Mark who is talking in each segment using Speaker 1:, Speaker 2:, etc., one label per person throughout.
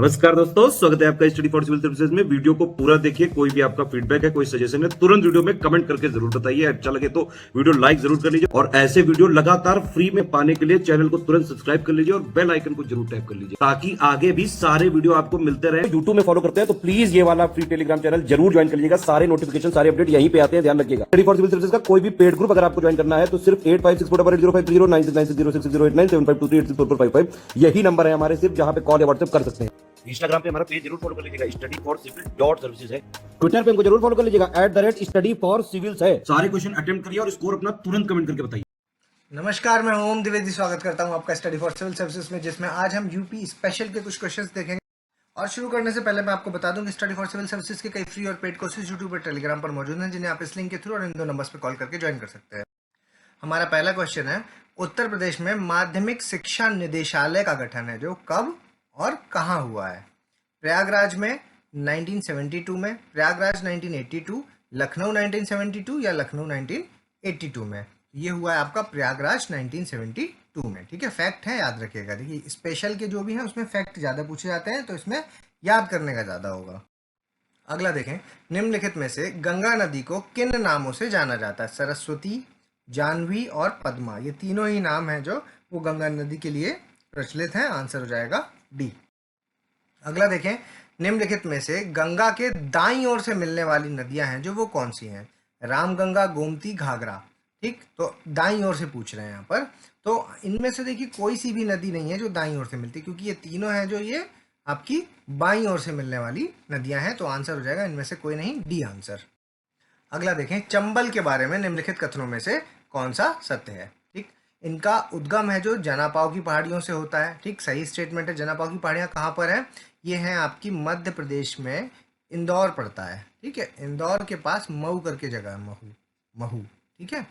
Speaker 1: नमस्कार दोस्तों, स्वागत है आपका स्टडी फॉर सिविल सर्विसेज में। वीडियो को पूरा देखिए। कोई भी आपका फीडबैक है, कोई सजेशन है, तुरंत वीडियो में कमेंट करके जरूर बताइए। अच्छा लगे तो वीडियो लाइक जरूर कर लीजिए और ऐसे वीडियो लगातार फ्री में पाने के लिए चैनल को तुरंत सब्सक्राइब कर लीजिए और बेल आइकन को जरूर टैप कर लीजिए ताकि आगे भी सारे वीडियो आपको मिलते रहे। यूट्यूब में फॉलो करते हैं तो प्लीज ये वाला फ्री टेलीग्राम चैनल जरूर ज्वाइन कर लीजिएगा। सारे नोटिफिकेशन, सारे अपडेट यहीं पे आते हैं, ध्यान रखिएगा। स्टडी फॉर सिविल सर्विसेज का कोई भी पेड ग्रुप अगर आपको ज्वाइन करना है तो सिर्फ 856480560660897523864455 यही नंबर है हमारे, सिर्फ जहां पे कॉल या व्हाट्सएप कर सकते हैं। इंस्टाग्राम पे हमारा पेज जरूर फॉलो कर लीजिएगा, study for civil dot services है। ट्विटर पे हमको जरूर फॉलो कर लीजिएगा, @स्टडी फॉर सिविल्स है। सारे क्वेश्चन अटेम्प्ट करिए और स्कोर अपना तुरंत कमेंट करके बताइए।
Speaker 2: नमस्कार, मैं ओम द्विवेदी स्वागत करता हूं आपका स्टडी फॉर सिविल सर्विसेज में, जिसमें आज हम यूपी स्पेशल के कुछ क्वेश्चंस देखेंगे। और शुरू करने से पहले मैं आपको बता दूं कि स्टडी फॉर सिविल सर्विसेज के कई फ्री और पेड कोर्सेज यूट्यूब और टेलीग्राम पर मौजूद हैं, जिन्हें आप इस लिंक के थ्रू और इन दो नंबर्स पर कॉल करके ज्वाइन कर सकते हैं। हमारा पहला क्वेश्चन है, उत्तर प्रदेश में माध्यमिक शिक्षा निदेशालय का गठन है जो कब और कहाँ हुआ है? प्रयागराज में 1972 में, प्रयागराज 1982, लखनऊ 1972 या लखनऊ 1982 में। ये हुआ है आपका प्रयागराज 1972 में। ठीक है, फैक्ट है, याद रखिएगा। देखिए, स्पेशल के जो भी हैं उसमें फैक्ट ज़्यादा पूछे जाते हैं, तो इसमें याद करने का ज़्यादा होगा। अगला देखें, निम्नलिखित में से गंगा नदी को किन नामों से जाना जाता है? सरस्वती, जानवी और पद्मा, ये तीनों ही नाम हैं जो वो गंगा नदी के लिए प्रचलित हैं। आंसर हो जाएगा डी। अगला देखें, निम्नलिखित में से गंगा के दाईं ओर से मिलने वाली नदियां हैं जो वो कौन सी हैं? रामगंगा, गोमती, घाघरा। ठीक, तो दाईं ओर से पूछ रहे हैं यहाँ पर। तो इनमें से देखिए कोई सी भी नदी नहीं है जो दाईं ओर से मिलती, क्योंकि ये तीनों हैं जो ये आपकी बाईं ओर से मिलने वाली नदियां हैं। तो आंसर हो जाएगा इनमें से कोई नहीं, डी आंसर। अगला देखें, चंबल के बारे में निम्नलिखित कथनों में से कौन सा सत्य है? ठीक, इनका उद्गम है जो जनापाव की पहाड़ियों से होता है। ठीक, सही स्टेटमेंट है। जनापाव की पहाड़ियाँ कहाँ पर है? ये हैं आपकी मध्य प्रदेश में, इंदौर पड़ता है। ठीक है, इंदौर के पास महू करके जगह है, महू महू। ठीक है,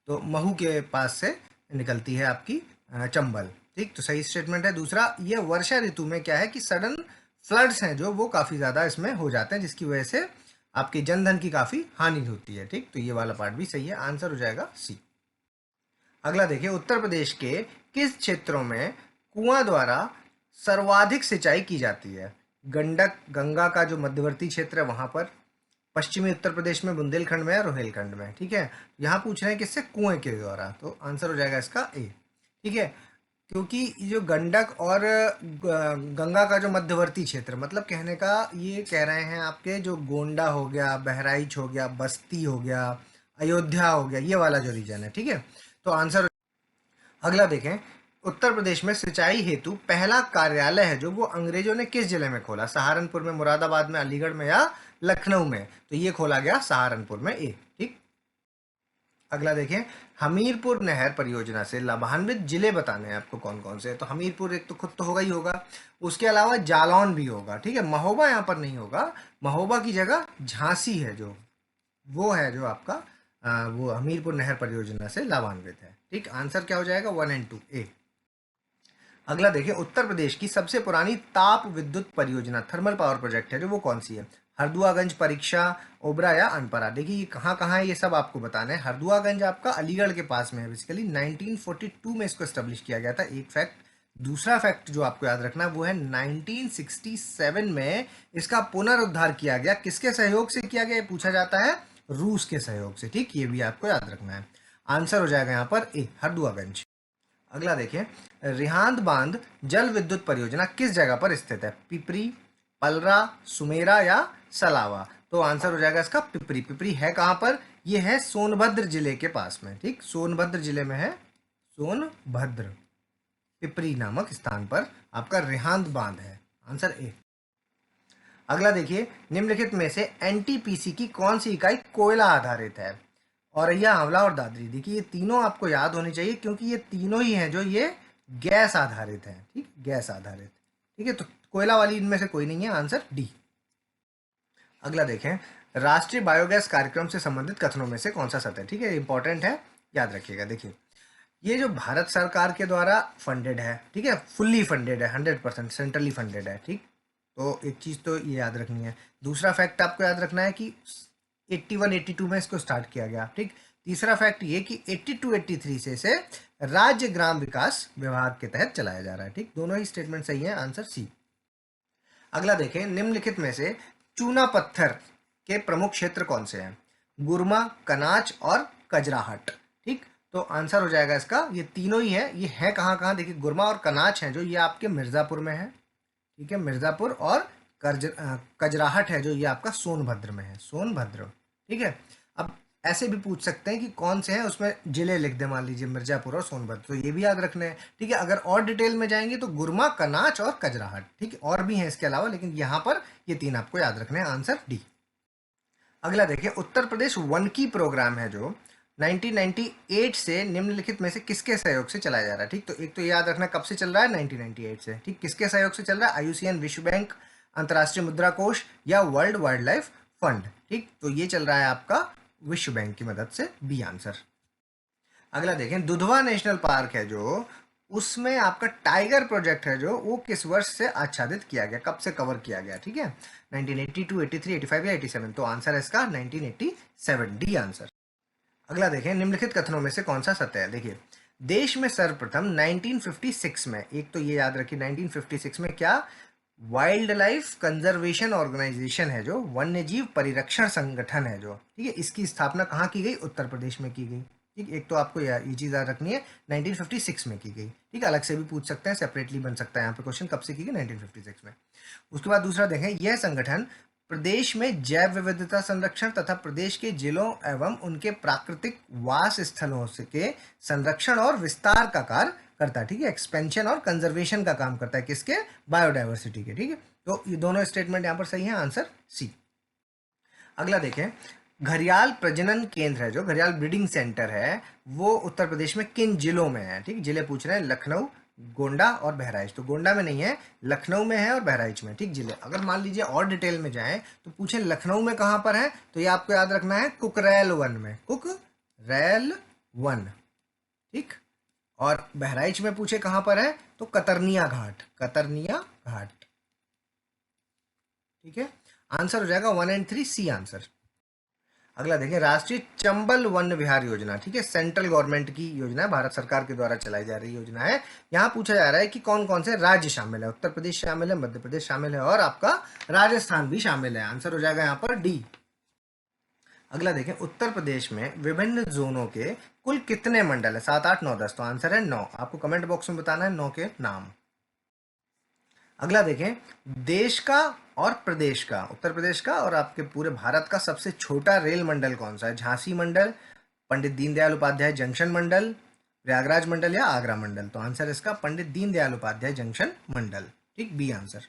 Speaker 2: तो महू के पास से निकलती है आपकी चंबल। ठीक, तो सही स्टेटमेंट है। दूसरा, ये वर्षा ऋतु में क्या है कि सडन फ्लड्स हैं जो वो काफ़ी ज़्यादा इसमें हो जाते हैं, जिसकी वजह से आपके जनधन की काफ़ी हानि होती है। ठीक, तो ये वाला पार्ट भी सही है। आंसर हो जाएगा सी। अगला देखिए, उत्तर प्रदेश के किस क्षेत्रों में कुआं द्वारा सर्वाधिक सिंचाई की जाती है? गंडक, गंगा का जो मध्यवर्ती क्षेत्र है वहां पर, पश्चिमी उत्तर प्रदेश में बुंदेलखंड में या रोहेलखंड में। ठीक है, यहाँ पूछ रहे हैं किससे? कुएं के द्वारा, तो आंसर हो जाएगा इसका ए। ठीक है, क्योंकि जो गंडक और गंगा का जो मध्यवर्ती क्षेत्र, मतलब कहने का ये कह रहे हैं आपके जो गोंडा हो गया, बहराइच हो गया, बस्ती हो गया, अयोध्या हो गया, ये वाला जो रीजन है। ठीक है, तो आंसर। अगला देखें, उत्तर प्रदेश में सिंचाई हेतु पहला कार्यालय है जो वो अंग्रेजों ने किस जिले में खोला? सहारनपुर में, मुरादाबाद में, अलीगढ़ में या लखनऊ में? तो ये खोला गया सहारनपुर में, ए। ठीक, अगला देखें, हमीरपुर नहर परियोजना से लाभान्वित जिले बताने हैं आपको कौन कौन से। तो हमीरपुर एक तो खुद तो होगा ही होगा, उसके अलावा जालौन भी होगा। ठीक है, महोबा यहाँ पर नहीं होगा। महोबा की जगह झांसी है जो, वो है जो आपका वो हमीरपुर नहर परियोजना से लाभान्वित है। ठीक, आंसर क्या हो जाएगा? 1 और 2, ए। अगला देखिए, उत्तर प्रदेश की सबसे पुरानी ताप विद्युत परियोजना, थर्मल पावर प्रोजेक्ट है जो वो कौन सी है? हरदुआगंज, परीक्षा, ओबरा या अनपरा। देखिए ये कहाँ है, ये सब आपको बताना है। हरदुआगंज आपका अलीगढ़ के पास में है। बेसिकली 1942 में इसको एस्टेब्लिश किया गया था, एक फैक्ट। दूसरा फैक्ट जो आपको याद रखना है वो है 1967 में इसका पुनरुद्धार किया गया। किसके सहयोग से किया गया, ये पूछा जाता है, रूस के सहयोग से। ठीक, ये भी आपको याद रखना है। आंसर हो जाएगा यहाँ पर ए, हरदुआगंज। अगला देखें, रिहांद बांध जल विद्युत परियोजना किस जगह पर स्थित है? पिपरी, पलरा, सुमेरा या सलावा? तो आंसर हो जाएगा इसका पिपरी। पिपरी है कहाँ पर? ये है सोनभद्र जिले के पास में। ठीक, सोनभद्र जिले में है, सोनभद्र, पिपरी नामक स्थान पर आपका रिहांद बांध है। Answer A. अगला देखिए, निम्नलिखित में से एनटीपीसी की कौन सी इकाई कोयला आधारित है? औरैया, आंवला और दादरी। देखिए ये तीनों आपको याद होनी चाहिए, क्योंकि ये तीनों ही हैं जो ये गैस आधारित हैं। ठीक, गैस आधारित। ठीक है, तो कोयला वाली इनमें से कोई नहीं है। Answer D. अगला देखें, राष्ट्रीय बायोगैस कार्यक्रम से संबंधित कथनों में से कौन सा सत्य है? ठीक है, इंपॉर्टेंट है, याद रखिएगा। देखिए, ये जो भारत सरकार के द्वारा फंडेड है, ठीक है, फुल्ली फंडेड है, 100% सेंट्रली फंडेड है। ठीक, तो एक चीज़ तो ये याद रखनी है। दूसरा फैक्ट आपको याद रखना है कि 81-82 में इसको स्टार्ट किया गया। ठीक, तीसरा फैक्ट ये कि 82-83 से इसे राज्य ग्राम विकास विभाग के तहत चलाया जा रहा है। ठीक, दोनों ही स्टेटमेंट सही है। Answer C. अगला देखें, निम्नलिखित में से चूना पत्थर के प्रमुख क्षेत्र कौन से हैं? गुरमा, कनाच और कजराहट। ठीक, तो आंसर हो जाएगा इसका, ये तीनों ही है। ये है कहाँ कहाँ? देखिए, गुरमा और कनाच है जो ये आपके मिर्जापुर में है। ठीक है, मिर्जापुर। और कजराहट है जो ये आपका सोनभद्र में है, सोनभद्र। ठीक है, अब ऐसे भी पूछ सकते हैं कि कौन से हैं, उसमें जिले लिख दे, मान लीजिए मिर्जापुर और सोनभद्र, तो ये भी याद रखने हैं। ठीक है, अगर और डिटेल में जाएंगे तो गुरमा, कनाच और कजराहट। ठीक है, और भी हैं इसके अलावा, लेकिन यहाँ पर ये तीन आपको याद रखने हैं। Answer D. अगला देखिए, उत्तर प्रदेश वन की प्रोग्राम है जो 1998 से निम्नलिखित में से किसके सहयोग से चलाया जा रहा है? ठीक, तो एक तो याद रखना कब से चल रहा है, 1998 से। ठीक, किसके सहयोग से चल रहा है? आईयूसीएन, विश्व बैंक, अंतर्राष्ट्रीय मुद्रा कोष या वर्ल्ड वाइल्ड लाइफ फंड। ठीक, तो ये चल रहा है आपका विश्व बैंक की मदद से, बी आंसर। अगला देखें, दुधवा नेशनल पार्क है जो, उसमें आपका टाइगर प्रोजेक्ट है जो, वो किस वर्ष से आच्छादित किया गया, कब से कवर किया गया? ठीक है, 1982, 83, 85 या 87? तो आंसर है इसका 1987, डी आंसर। अगला देखें, निम्नलिखित कथनों में से कौन सा सत्य है? देखिए, देश में सर्वप्रथम 1956 में, एक तो ये याद रखिए 1956 में क्या, वाइल्ड लाइफ कंजर्वेशन ऑर्गेनाइजेशन है जो, वन्य जीव परिरक्षण संगठन है जो, ठीक है, इसकी स्थापना कहाँ की गई? उत्तर प्रदेश में की गई। ठीक, एक तो आपको ये चीज़ याद रखनी है, 1956 में की गई। ठीक, अलग से भी पूछ सकते हैं, सेपरेटली बन सकता है यहाँ पे क्वेश्चन, कब से की गई? 1956 में। उसके बाद दूसरा देखें, यह संगठन प्रदेश में जैव विविधता संरक्षण तथा प्रदेश के जिलों एवं उनके प्राकृतिक वास स्थलों से के संरक्षण और विस्तार का कार्य करता है। ठीक है, एक्सपेंशन और कंजर्वेशन का काम करता है, किसके? बायोडाइवर्सिटी के। ठीक है, तो ये दोनों स्टेटमेंट यहाँ पर सही है, आंसर सी। अगला देखें, घड़ियाल प्रजनन केंद्र है जो, घड़ियाल ब्रीडिंग सेंटर है, वो उत्तर प्रदेश में किन जिलों में है? ठीक, जिले पूछ रहे हैं, लखनऊ, गोंडा और बहराइच। तो गोंडा में नहीं है, लखनऊ में है और बहराइच में। ठीक, जिले अगर मान लीजिए और डिटेल में जाएं तो पूछें लखनऊ में कहाँ पर है, तो ये आपको याद रखना है कुकरेल वन में, कुकरेल वन। ठीक, और बहराइच में पूछे कहाँ पर है, तो कतरनिया घाट, कतरनिया घाट। ठीक है, आंसर हो जाएगा 1 और 3, सी आंसर। अगला देखें, राष्ट्रीय चंबल वन विहार योजना। ठीक है, सेंट्रल गवर्नमेंट की योजना है, भारत सरकार के द्वारा चलाई जा रही योजना है। यहाँ पूछा जा रहा है कि कौन कौन से राज्य शामिल है। उत्तर प्रदेश शामिल है, मध्य प्रदेश शामिल है और आपका राजस्थान भी शामिल है। आंसर हो जाएगा यहाँ पर डी। अगला देखें, उत्तर प्रदेश में विभिन्न जोनों के कुल कितने मंडल है? 7, 8, 9, 10? तो आंसर है 9। आपको कमेंट बॉक्स में बताना है 9 के नाम। अगला देखें, देश का और प्रदेश का, उत्तर प्रदेश का और आपके पूरे भारत का सबसे छोटा रेल मंडल कौन सा है? झांसी मंडल, पंडित दीनदयाल उपाध्याय जंक्शन मंडल, प्रयागराज मंडल या आगरा मंडल? तो आंसर इसका पंडित दीनदयाल उपाध्याय जंक्शन मंडल। ठीक, बी आंसर।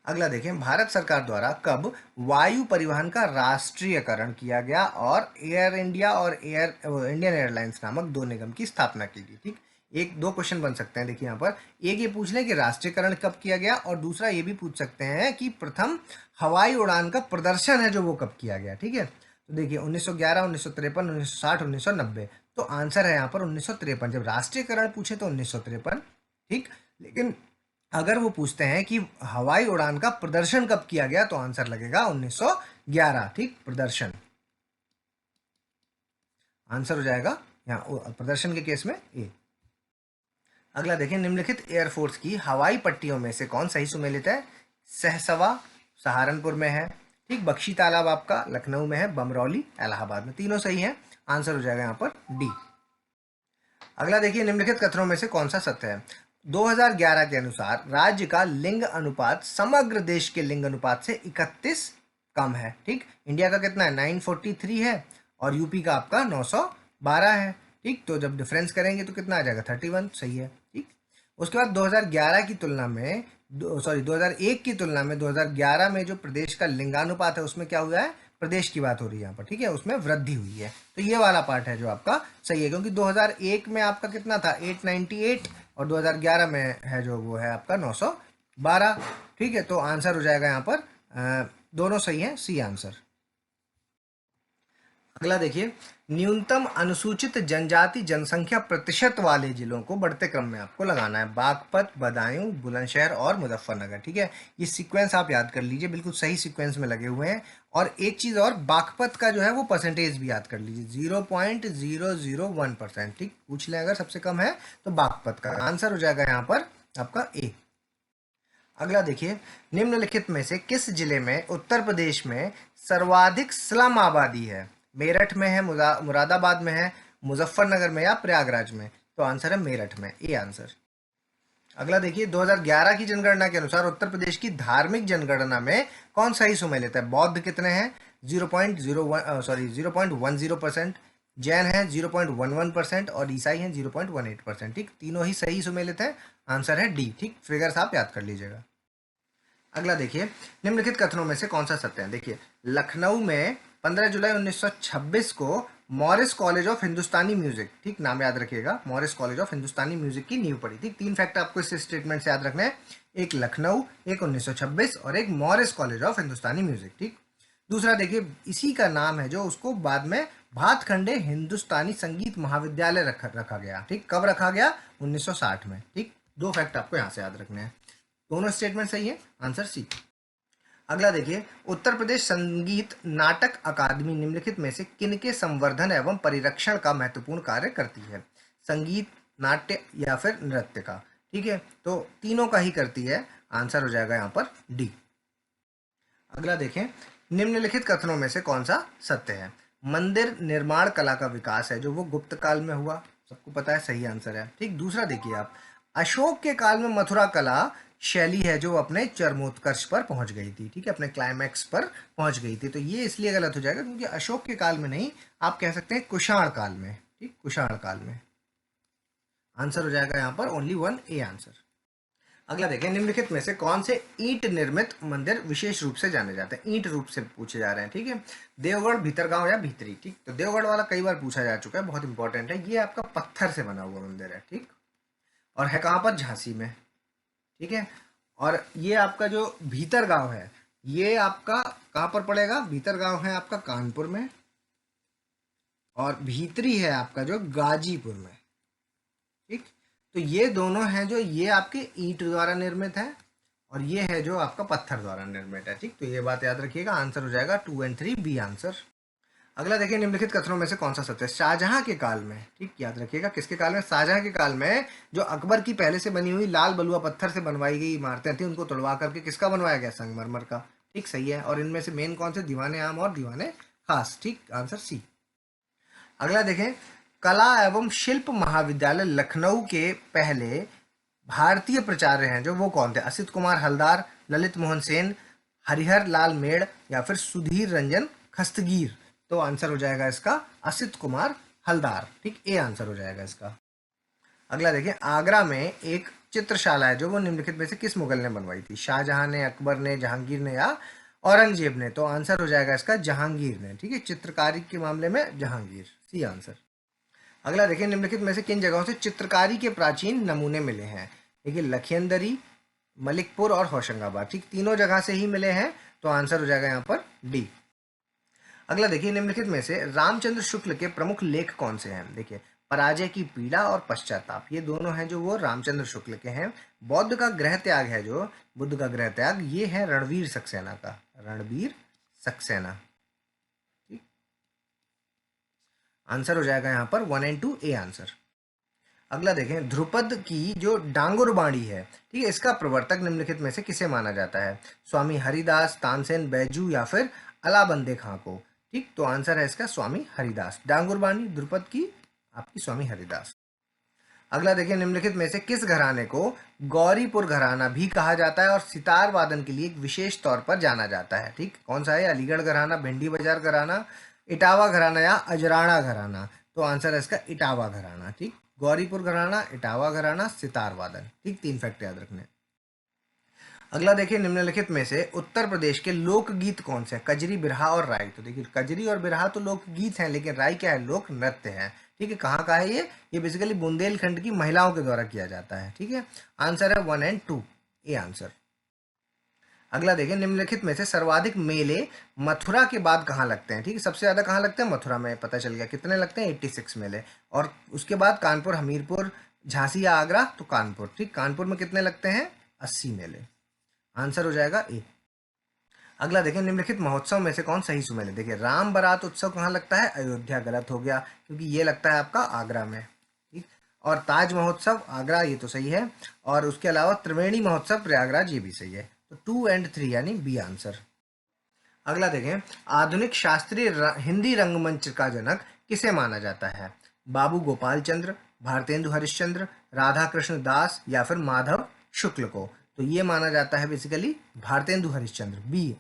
Speaker 2: अगला देखें, भारत सरकार द्वारा कब वायु परिवहन का राष्ट्रीयकरण किया गया और एयर इंडिया और इंडियन एयरलाइंस नामक दो निगम की स्थापना की गई? ठीक, एक दो क्वेश्चन बन सकते हैं। देखिए यहाँ पर एक ये पूछ लें कि राष्ट्रीयकरण कब किया गया, और दूसरा ये भी पूछ सकते हैं कि प्रथम हवाई उड़ान का प्रदर्शन है जो वो कब किया गया। ठीक है, तो देखिए 1911, 1953, 1960, 1990। तो आंसर है यहाँ पर 1953। जब राष्ट्रीयकरण पूछे तो 1953। ठीक, लेकिन अगर वो पूछते हैं कि हवाई उड़ान का प्रदर्शन कब किया गया तो आंसर लगेगा 1911। ठीक, प्रदर्शन आंसर हो जाएगा यहाँ प्रदर्शन के केस में ए। अगला देखें, निम्नलिखित एयरफोर्स की हवाई पट्टियों में से कौन सही सुमेलित है? सहसवा सहारनपुर में है। ठीक, बख्शी तालाब आपका लखनऊ में है, बमरौली इलाहाबाद में। तीनों सही है, आंसर हो जाएगा यहाँ पर डी। अगला देखिए, निम्नलिखित कथनों में से कौन सा सत्य है? 2011 के अनुसार राज्य का लिंग अनुपात समग्र देश के लिंग अनुपात से 31 कम है। ठीक, इंडिया का कितना है? 943 है और यूपी का आपका 912 है। ठीक, तो जब डिफरेंस करेंगे तो कितना आ जाएगा? 31, सही है। ठीक, उसके बाद 2011 की तुलना में 2001 की तुलना में 2011 में जो प्रदेश का लिंगानुपात है उसमें क्या हुआ है? प्रदेश की बात हो रही है यहाँ पर। ठीक है, उसमें वृद्धि हुई है। तो ये वाला पार्ट है जो आपका सही है, क्योंकि 2001 में आपका कितना था? 898 और 2011 में है जो वो है आपका 912। ठीक है, तो आंसर हो जाएगा यहाँ पर दोनों सही है, सी आंसर। अगला देखिए, न्यूनतम अनुसूचित जनजाति जनसंख्या प्रतिशत वाले जिलों को बढ़ते क्रम में आपको लगाना है। बागपत, बदायूं, बुलंदशहर और मुजफ्फरनगर। ठीक है, ये सीक्वेंस आप याद कर लीजिए, बिल्कुल सही सीक्वेंस में लगे हुए हैं। और एक चीज़ और, बागपत का जो है वो परसेंटेज भी याद कर लीजिए, 0.001%। ठीक, पूछ लें अगर सबसे कम है तो बागपत का आंसर हो जाएगा यहाँ पर आपका ए। अगला देखिए, निम्नलिखित में से किस जिले में उत्तर प्रदेश में सर्वाधिक स्लम आबादी है? मेरठ में है, मुरादाबाद में है, मुजफ्फरनगर में या प्रयागराज में? तो आंसर है मेरठ में, ए आंसर। अगला देखिए, 2011 की जनगणना के अनुसार उत्तर प्रदेश की धार्मिक जनगणना में कौन सा हिस्सा में लेता है? बौद्ध कितने हैं? 0.10%, जैन है 0.11% और ईसाई हैं 0.18%। ठीक, तीनों ही सही हिस्सों में लेते हैं। आंसर है डी। ठीक, फिगर्स आप याद कर लीजिएगा। अगला देखिए, निम्नलिखित कथनों में से कौन सा सत्य है? देखिए, लखनऊ में 15 जुलाई 1926 को Morris college of Hindustani music, ठीक नाम याद रखिएगा, Morris college of Hindustani music की नींव पड़ी। ठीक, तीन फैक्ट आपको इस स्टेटमेंट से याद रखना है, एक लखनऊ, एक 1926 और एक Morris college of Hindustani music. ठीक, दूसरा देखिए, इसी का नाम है जो उसको बाद में भातखंडे हिंदुस्तानी संगीत महाविद्यालय रखा गया। ठीक, कब रखा गया? 1960 में। ठीक, दो फैक्ट आपको यहाँ से याद रखने हैं। दोनों स्टेटमेंट सही है, आंसर सी। अगला देखिए, उत्तर प्रदेश संगीत नाटक अकादमी निम्नलिखित में से किनके संवर्धन एवं परिरक्षण का महत्वपूर्ण कार्य करती है? संगीत, नाट्य या फिर नृत्य का? ठीक है, तो तीनों का ही करती है। आंसर हो जाएगा यहाँ पर डी। अगला देखें, निम्नलिखित कथनों में से कौन सा सत्य है? मंदिर निर्माण कला का विकास है जो वो गुप्त काल में हुआ, सबको पता है, सही आंसर है। ठीक, दूसरा देखिए आप, अशोक के काल में मथुरा कला शैली है जो अपने चरमोत्कर्ष पर पहुंच गई थी। ठीक है, अपने क्लाइमैक्स पर पहुंच गई थी। तो ये इसलिए गलत हो जाएगा क्योंकि अशोक के काल में नहीं, आप कह सकते हैं कुषाण काल में। ठीक, कुषाण काल में। आंसर हो जाएगा यहाँ पर ओनली वन, ए आंसर। अगला देखें, निम्नलिखित में से कौन से ईंट निर्मित मंदिर विशेष रूप से जाने जाते हैं? ईंट रूप से पूछे जा रहे हैं। ठीक है, देवगढ़, भीतरगांव या भीतरी? ठीक, तो देवगढ़ वाला कई बार पूछा जा चुका है, बहुत इंपॉर्टेंट है। ये आपका पत्थर से बना हुआ मंदिर है। ठीक, और है कहाँ पर? झांसी में। ठीक है, और ये आपका जो भीतरगांव है, ये आपका कहाँ पर पड़ेगा? भीतरगांव है आपका कानपुर में, और भीतरी है आपका जो गाजीपुर में। ठीक, तो ये दोनों हैं जो ये आपके ईंट द्वारा निर्मित है और ये है जो आपका पत्थर द्वारा निर्मित है। ठीक, तो ये बात याद रखिएगा। आंसर हो जाएगा 2 और 3, बी आंसर। अगला देखिए, निम्नलिखित कथनों में से कौन सा सत्य है? शाहजहां के काल में, ठीक याद रखिएगा, किसके काल में? शाहजहां के काल में जो अकबर की पहले से बनी हुई लाल बलुआ पत्थर से बनवाई गई इमारतें थी, उनको तोड़वा करके किसका बनवाया गया? संगमरमर का। ठीक, सही है। और इनमें से मेन कौन से? दीवाने आम और दीवाने खास। ठीक, आंसर सी। अगला देखें, कला एवं शिल्प महाविद्यालय लखनऊ के पहले भारतीय प्राचार्य हैं जो वो कौन थे? असित कुमार हलदार, ललित मोहन सेन, हरिहर लाल मेड़ या फिर सुधीर रंजन खस्तगीर? तो आंसर हो जाएगा इसका असित कुमार हलदार। ठीक, ए आंसर हो जाएगा इसका। अगला देखिए, आगरा में एक चित्रशाला है जो वो निम्नलिखित में से किस मुगल ने बनवाई थी? शाहजहां ने, अकबर ने, जहांगीर ने या औरंगजेब ने? तो आंसर हो जाएगा इसका जहांगीर ने। ठीक है, चित्रकारी के मामले में जहांगीर, सी आंसर। अगला देखिए, निम्नलिखित में से किन जगहों से चित्रकारी के प्राचीन नमूने मिले हैं? देखिए, लखींदरी, मलिकपुर और होशंगाबाद। ठीक, तीनों जगह से ही मिले हैं, तो आंसर हो जाएगा यहाँ पर डी। अगला देखिए, निम्नलिखित में से रामचंद्र शुक्ल के प्रमुख लेख कौन से हैं? देखिए, पराजय की पीड़ा और पश्चाताप, ये दोनों हैं जो वो रामचंद्र शुक्ल के हैं। बौद्ध का गृह त्याग है जो, बुद्ध का गृह त्याग, ये है रणवीर सक्सेना का, रणवीर सक्सेना। ठीक, आंसर हो जाएगा यहाँ पर 1 और 2, ए आंसर। अगला देखें, ध्रुपद की जो डांगुर बाणी है, ठीक है, इसका प्रवर्तक निम्नलिखित में से किसे माना जाता है? स्वामी हरिदास, तानसेन, बैजू या फिर अलाबंदे खां को? ठीक, तो आंसर है इसका स्वामी हरिदास। डांगुर बाणी ध्रुपद की आपकी स्वामी हरिदास। अगला देखिए, निम्नलिखित में से किस घराने को गौरीपुर घराना भी कहा जाता है और सितार वादन के लिए एक विशेष तौर पर जाना जाता है? ठीक, कौन सा है? अलीगढ़ घराना, भिंडी बाजार घराना, इटावा घराना या अजराना घराना? तो आंसर है इसका इटावा घराना। ठीक, गौरीपुर घराना, इटावा घराना, सितार वादन। ठीक, तीन फैक्ट याद रखने। अगला देखिए, निम्नलिखित में से उत्तर प्रदेश के लोकगीत कौन से हैं? कजरी, बिरहा और राई? तो देखिए, कजरी और बिरहा तो लोकगीत हैं, लेकिन राई क्या है? लोक नृत्य है। ठीक है, कहाँ का है ये बेसिकली बुंदेलखंड की महिलाओं के द्वारा किया जाता है। ठीक है, आंसर है 1 और 2, ए आंसर। अगला देखिए, निम्नलिखित में से सर्वाधिक मेले मथुरा के बाद कहाँ लगते हैं? ठीक है, सबसे ज्यादा कहाँ लगते हैं? मथुरा में। पता चल गया कितने लगते हैं? 86 मेले। और उसके बाद कानपुर, हमीरपुर, झांसी या आगरा? तो कानपुर। ठीक, कानपुर में कितने लगते हैं? 80 मेले। आंसर हो जाएगा ए। अगला देखिए, निम्नलिखित महोत्सव में से कौन सही सुमेल है? देखिए, राम बारात उत्सव कहाँ लगता है? अयोध्या। गलत हो गया क्योंकि ये लगता है आपका आगरा में। ठीक, और ताज महोत्सव आगरा, ये तो सही है। और उसके अलावा त्रिवेणी महोत्सव प्रयागराज, ये भी सही है। तो 2 एंड 3 यानी बी आंसर। अगला देखें, आधुनिक शास्त्रीय हिंदी रंगमंच का जनक किसे माना जाता है? बाबू गोपाल चंद्र, भारतेंदु हरिश्चंद्र, राधा कृष्ण दास या फिर माधव शुक्ल को? तो ये माना जाता है बेसिकली भारतेंदु हरिश्चंद्र, बी।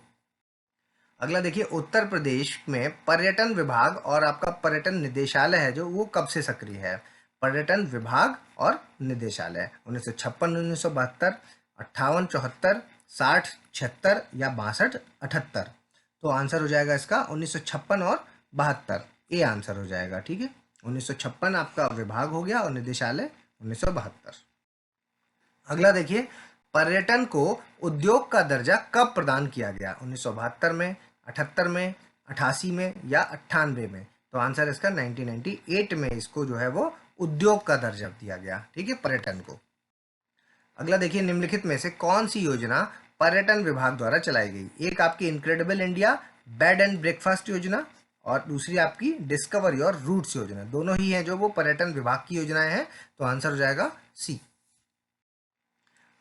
Speaker 2: अगला देखिए, उत्तर प्रदेश में पर्यटन विभाग और आपका पर्यटन निदेशालय है जो, वो कब से सक्रिय है? पर्यटन विभाग और निदेशालय 1956, 1972, 58, 74, 60, 76 या 62, 78? तो आंसर हो जाएगा इसका 1956 और 72, ए आंसर हो जाएगा। ठीक है, 1956 आपका विभाग हो गया और निदेशालय 1972। अगला देखिए, पर्यटन को उद्योग का दर्जा कब प्रदान किया गया? 1972 में, 78 में, 88 में या 98 में? तो आंसर इसका 1998 में इसको जो है वो उद्योग का दर्जा दिया गया। ठीक है, पर्यटन को। अगला देखिए, निम्नलिखित में से कौन सी योजना पर्यटन विभाग द्वारा चलाई गई? एक आपकी incredible India bed and breakfast योजना और दूसरी आपकी डिस्कवर योर रूट्स योजना। दोनों ही हैं जो वो पर्यटन विभाग की योजनाएं हैं। तो आंसर हो जाएगा सी।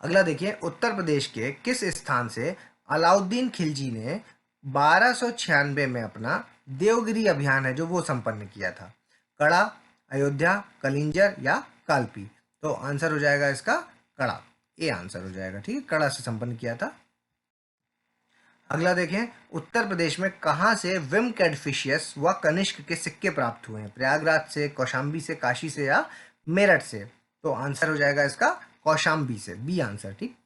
Speaker 2: अगला देखिए, उत्तर प्रदेश के किस स्थान से अलाउद्दीन खिलजी ने 1296 में अपना देवगिरी अभियान है जो वो संपन्न किया था? कड़ा, अयोध्या, कलिंजर या कालपी? तो आंसर हो जाएगा इसका कड़ा, ए आंसर हो जाएगा। ठीक है, कड़ा से संपन्न किया था। अगला देखें, उत्तर प्रदेश में कहाँ से विम कैडफिशियस व कनिष्क के सिक्के प्राप्त हुए हैं? प्रयागराज से, कौशाम्बी से, काशी से या मेरठ से? तो आंसर हो जाएगा इसका कौशाम्बी से, बी आंसर। ठीक।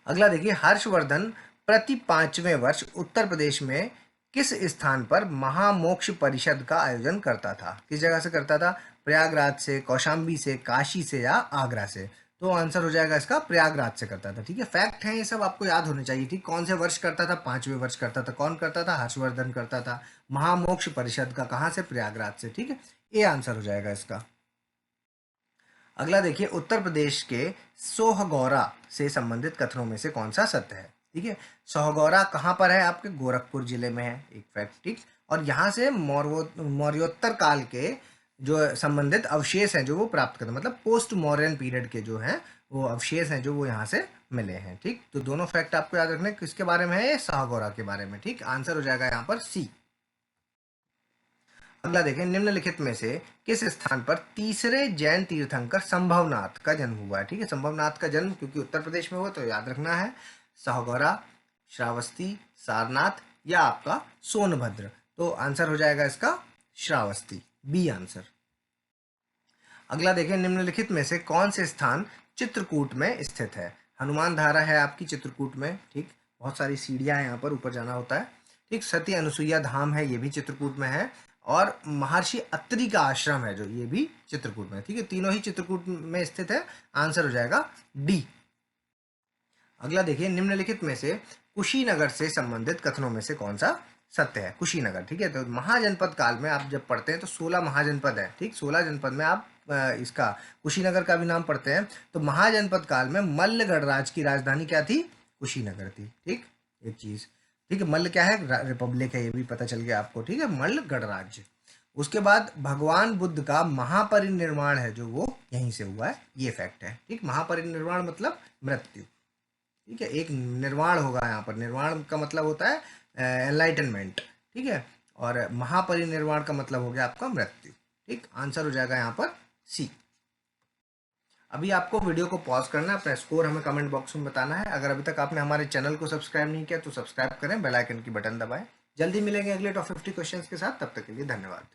Speaker 2: अगला देखिए, हर्षवर्धन प्रति 5वें वर्ष उत्तर प्रदेश में किस स्थान पर महामोक्ष परिषद का आयोजन करता था? किस जगह से करता था? प्रयागराज से, कौशाम्बी से, काशी से या आगरा से? तो आंसर हो जाएगा इसका प्रयागराज से करता था। ठीक है, फैक्ट है ये सब आपको याद होने चाहिए। ठीक, कौन से वर्ष करता था? 5वें वर्ष करता था। कौन करता था? हर्षवर्धन करता था। महामोक्ष परिषद का कहाँ से? प्रयागराज से। ठीक है, ए आंसर हो जाएगा इसका। अगला देखिए, उत्तर प्रदेश के सोहगौरा से संबंधित कथनों में से कौन सा सत्य है? ठीक है, सोहगौरा कहाँ पर है? आपके गोरखपुर जिले में है, एक फैक्ट। ठीक, और यहाँ से मौर्योत्तर काल के जो संबंधित अवशेष हैं जो वो प्राप्त करते हैं, मतलब पोस्ट मॉडर्न पीरियड के जो हैं वो अवशेष हैं जो वो यहाँ से मिले हैं। ठीक, तो दोनों फैक्ट आपको याद रखने, किसके बारे में है? सोहगौरा के बारे में। ठीक, आंसर हो जाएगा यहाँ पर सी। अगला देखें, निम्नलिखित में से किस स्थान पर तीसरे जैन तीर्थंकर संभवनाथ का जन्म हुआ है? ठीक है, संभवनाथ का जन्म क्योंकि उत्तर प्रदेश में हुआ तो याद रखना है सोहगौरा, श्रावस्ती, सारनाथ या आपका सोनभद्र? तो आंसर हो जाएगा इसका श्रावस्ती, बी आंसर। अगला देखें, निम्नलिखित में से कौन से स्थान चित्रकूट में स्थित है? हनुमान धारा है आपकी चित्रकूट में। ठीक, बहुत सारी सीढ़ियां हैं, यहाँ पर ऊपर जाना होता है। ठीक, सती अनुसुईया धाम है, ये भी चित्रकूट में है। और महर्षि अत्रि का आश्रम है जो, ये भी चित्रकूट में। ठीक है, तीनों ही चित्रकूट में स्थित है। आंसर हो जाएगा डी। अगला देखिए, निम्नलिखित में से कुशीनगर से संबंधित कथनों में से कौन सा सत्य है? कुशीनगर, ठीक है, तो महाजनपद काल में आप जब पढ़ते हैं तो 16 महाजनपद है। ठीक, 16 जनपद में आप इसका कुशीनगर का भी नाम पढ़ते हैं। तो महाजनपद काल में मल्ल गणराज की राजधानी क्या थी? कुशीनगर थी। ठीक, एक चीज। ठीक है, मल्ल क्या है? रिपब्लिक है, ये भी पता चल गया आपको। ठीक है, मल्ल गणराज्य। उसके बाद भगवान बुद्ध का महापरिनिर्वाण है जो वो यहीं से हुआ है, ये फैक्ट है। ठीक, महापरिनिर्वाण मतलब मृत्यु। ठीक है, एक निर्वाण होगा यहाँ पर। निर्वाण का मतलब होता है एनलाइटनमेंट। ठीक है, और महापरिनिर्वाण का मतलब हो गया आपका मृत्यु। ठीक, आंसर हो जाएगा यहाँ पर सी। अभी आपको वीडियो को पॉज करना है, अपना स्कोर हमें कमेंट बॉक्स में बताना है। अगर अभी तक आपने हमारे चैनल को सब्सक्राइब नहीं किया तो सब्सक्राइब करें, बेल आइकन की बटन दबाएं। जल्दी मिलेंगे अगले टॉप 50 क्वेश्चंस के साथ, तब तक के लिए धन्यवाद।